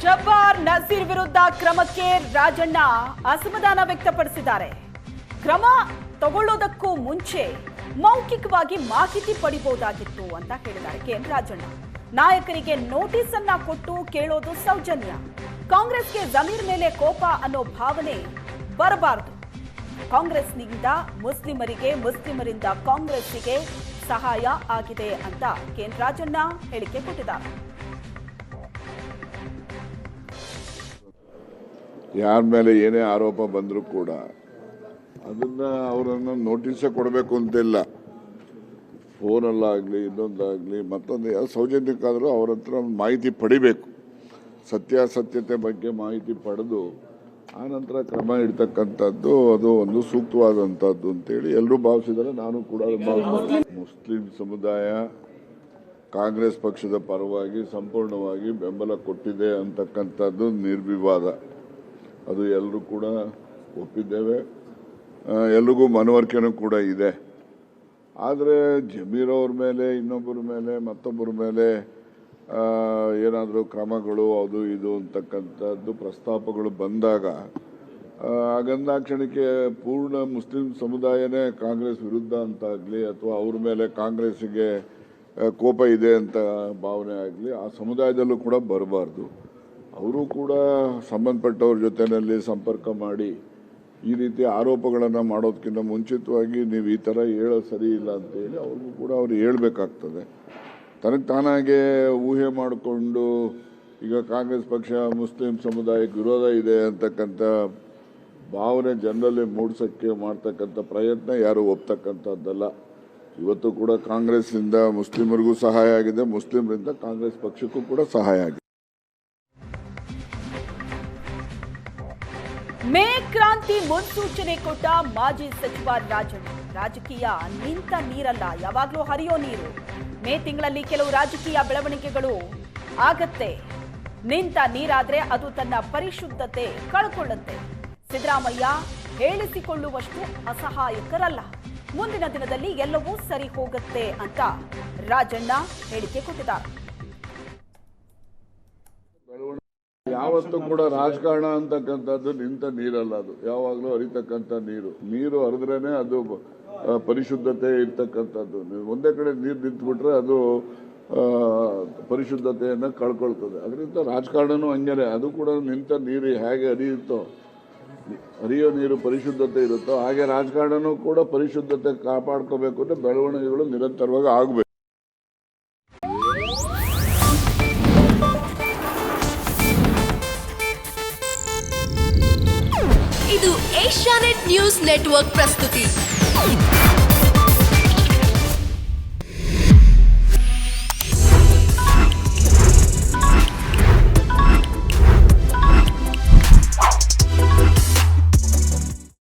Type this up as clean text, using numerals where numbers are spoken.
ಜಬ್ಬಾರ್ ನಸೀರ್ ವಿರುದ್ಧ ಕ್ರಮಕ್ಕೆ ರಾಜಣ್ಣ ಅಸಮಾಧಾನ ವ್ಯಕ್ತಪಡಿಸಿದ್ದಾರೆ. ಕ್ರಮ ತಗೊಳ್ಳೋದಕ್ಕೂ ಮುಂಚೆ ಮೌಖಿಕವಾಗಿ ಮಾಹಿತಿ ಪಡಿಬಹುದಾಗಿತ್ತು ಅಂತ ಹೇಳಿದ್ದಾರೆ ಕೆಎನ್ ರಾಜಣ್ಣ. ನಾಯಕರಿಗೆ ನೋಟಿಸ್ ಅನ್ನ ಕೊಟ್ಟು ಕೇಳೋದು ಸೌಜನ್ಯ. ಕಾಂಗ್ರೆಸ್ಗೆ ಜಮೀರ್ ಮೇಲೆ ಕೋಪ ಅನ್ನೋ ಭಾವನೆ ಬರಬಾರದು. ಕಾಂಗ್ರೆಸ್ನಿಂದ ಮುಸ್ಲಿಮರಿಗೆ, ಮುಸ್ಲಿಮರಿಂದ ಕಾಂಗ್ರೆಸ್ಸಿಗೆ ಸಹಾಯ ಆಗಿದೆ ಅಂತ ಕೆಎನ್ ರಾಜಣ್ಣ ಹೇಳಿಕೆ ಕೊಟ್ಟಿದ್ದಾರೆ. ಯಾರ ಮೇಲೆ ಏನೇ ಆರೋಪ ಬಂದರೂ ಕೂಡ ಅದನ್ನ ಅವರನ್ನು ನೋಟಿಸೇ ಕೊಡಬೇಕು ಅಂತಿಲ್ಲ. ಫೋನಲ್ಲಾಗಲಿ, ಇನ್ನೊಂದಾಗಲಿ, ಮತ್ತೊಂದು ಸೌಜನ್ಯಕ್ಕಾದರೂ ಅವ್ರ ಹತ್ರ ಮಾಹಿತಿ ಪಡಿಬೇಕು. ಸತ್ಯಾಸತ್ಯತೆ ಬಗ್ಗೆ ಮಾಹಿತಿ ಪಡೆದು ಆನಂತರ ಕ್ರಮ ಇಡ್ತಕ್ಕಂಥದ್ದು ಅದು ಒಂದು ಸೂಕ್ತವಾದಂಥದ್ದು ಅಂತೇಳಿ ಎಲ್ಲರೂ ಭಾವಿಸಿದರೆ ನಾನು ಕೂಡ ಮುಸ್ಲಿಂ ಸಮುದಾಯ ಕಾಂಗ್ರೆಸ್ ಪಕ್ಷದ ಪರವಾಗಿ ಸಂಪೂರ್ಣವಾಗಿ ಬೆಂಬಲ ಕೊಟ್ಟಿದೆ ಅಂತಕ್ಕಂಥದ್ದು ನಿರ್ವಿವಾದ. ಅದು ಎಲ್ಲರೂ ಕೂಡ ಒಪ್ಪಿದ್ದೇವೆ, ಎಲ್ರಿಗೂ ಮನವರಿಕೆನೂ ಕೂಡ ಇದೆ. ಆದರೆ ಜಮೀರ್ ಅವ್ರ ಮೇಲೆ, ಇನ್ನೊಬ್ಬರ ಮೇಲೆ, ಮತ್ತೊಬ್ಬರ ಮೇಲೆ ಏನಾದರೂ ಕ್ರಮಗಳು ಅದು ಇದು ಅಂತಕ್ಕಂಥದ್ದು ಪ್ರಸ್ತಾಪಗಳು ಬಂದಾಗ ಆಗಂದಾಕ್ಷಣಕ್ಕೆ ಪೂರ್ಣ ಮುಸ್ಲಿಂ ಸಮುದಾಯನೇ ಕಾಂಗ್ರೆಸ್ ವಿರುದ್ಧ ಅಂತಾಗಲಿ ಅಥವಾ ಅವ್ರ ಮೇಲೆ ಕಾಂಗ್ರೆಸ್ಸಿಗೆ ಕೋಪ ಇದೆ ಅಂತ ಭಾವನೆ ಆಗಲಿ ಆ ಸಮುದಾಯದಲ್ಲೂ ಕೂಡ ಬರಬಾರ್ದು. ಅವರು ಕೂಡ ಸಂಬಂಧಪಟ್ಟವ್ರ ಜೊತೆಯಲ್ಲಿ ಸಂಪರ್ಕ ಮಾಡಿ ಈ ರೀತಿ ಆರೋಪಗಳನ್ನು ಮಾಡೋದಕ್ಕಿಂತ ಮುಂಚಿತವಾಗಿ ನೀವು ಈ ಥರ ಹೇಳೋದು ಸರಿ ಇಲ್ಲ ಅಂತೇಳಿ ಅವ್ರಿಗೂ ಕೂಡ ಅವ್ರು ಹೇಳ್ಬೇಕಾಗ್ತದೆ. ತನಗೆ ತಾನಾಗೆ ಊಹೆ ಮಾಡಿಕೊಂಡು ಈಗ ಕಾಂಗ್ರೆಸ್ ಪಕ್ಷ ಮುಸ್ಲಿಂ ಸಮುದಾಯಕ್ಕೆ ವಿರೋಧ ಇದೆ ಅಂತಕ್ಕಂಥ ಭಾವನೆ ಜನರಲ್ಲಿ ಮೂಡಿಸೋಕ್ಕೆ ಮಾಡ್ತಕ್ಕಂಥ ಪ್ರಯತ್ನ ಯಾರು ಒಪ್ತಕ್ಕಂಥದ್ದಲ್ಲ. ಇವತ್ತು ಕೂಡ ಕಾಂಗ್ರೆಸ್ನಿಂದ ಮುಸ್ಲಿಮರಿಗೂ ಸಹಾಯ ಆಗಿದೆ, ಮುಸ್ಲಿಮರಿಂದ ಕಾಂಗ್ರೆಸ್ ಪಕ್ಷಕ್ಕೂ ಕೂಡ ಸಹಾಯ ಆಗಿದೆ. ಮೇ ಕ್ರಾಂತಿ ಮುನ್ಸೂಚನೆ ಕೊಟ್ಟ ಮಾಜಿ ಸಚಿವ ರಾಜಣ್ಣ. ರಾಜಕೀಯ ನಿಂತ ನೀರಲ್ಲ, ಯಾವಾಗಲೂ ಹರಿಯೋ ನೀರು. ಮೇ ತಿಂಗಳಲ್ಲಿ ಕೆಲವು ರಾಜಕೀಯ ಬೆಳವಣಿಗೆಗಳು ಆಗತ್ತೆ. ನಿಂತ ನೀರಾದ್ರೆ ಅದು ತನ್ನ ಪರಿಶುದ್ಧತೆ ಕಳ್ಕೊಳ್ಳುತ್ತೆ. ಸಿದ್ದರಾಮಯ್ಯ ಹೇಳಿಸಿಕೊಳ್ಳುವಷ್ಟು ಅಸಹಾಯಕರಲ್ಲ. ಮುಂದಿನ ದಿನದಲ್ಲಿ ಎಲ್ಲವೂ ಸರಿ ಹೋಗುತ್ತೆ ಅಂತ ರಾಜಣ್ಣ ಹೇಳಿಕೆ ಕೊಟ್ಟಿದ್ದಾರೆ. ಯಾವತ್ತೂ ಕೂಡ ರಾಜಕಾರಣ ಅಂತಕ್ಕಂಥದ್ದು ನಿಂತ ನೀರಲ್ಲ, ಅದು ಯಾವಾಗಲೂ ಹರಿತಕ್ಕಂಥ ನೀರು ಹರಿದ್ರೇನೆ ಅದು ಪರಿಶುದ್ಧತೆ ಇರ್ತಕ್ಕಂಥದ್ದು. ಒಂದೇ ಕಡೆ ನೀರು ನಿಂತುಬಿಟ್ರೆ ಅದು ಪರಿಶುದ್ಧತೆಯನ್ನು ಕಳ್ಕೊಳ್ತದೆ. ಅದರಿಂದ ರಾಜಕಾರಣನೂ ಹಂಗೇನೆ, ಅದು ಕೂಡ ನಿಂತ ನೀರು ಹೇಗೆ ಹರಿಯೋ ನೀರು ಪರಿಶುದ್ಧತೆ ಇರುತ್ತೋ ಹಾಗೆ ರಾಜಕಾರಣನೂ ಕೂಡ ಪರಿಶುದ್ಧತೆ ಕಾಪಾಡ್ಕೋಬೇಕು ಅಂದರೆ ಬೆಳವಣಿಗೆಗಳು ನಿರಂತರವಾಗಿ ಆಗಬೇಕು. ಇದು ಏಷ್ಯಾನೆಟ್ ನ್ಯೂಸ್ ನೆಟ್ವರ್ಕ್ ಪ್ರಸ್ತುತಿ.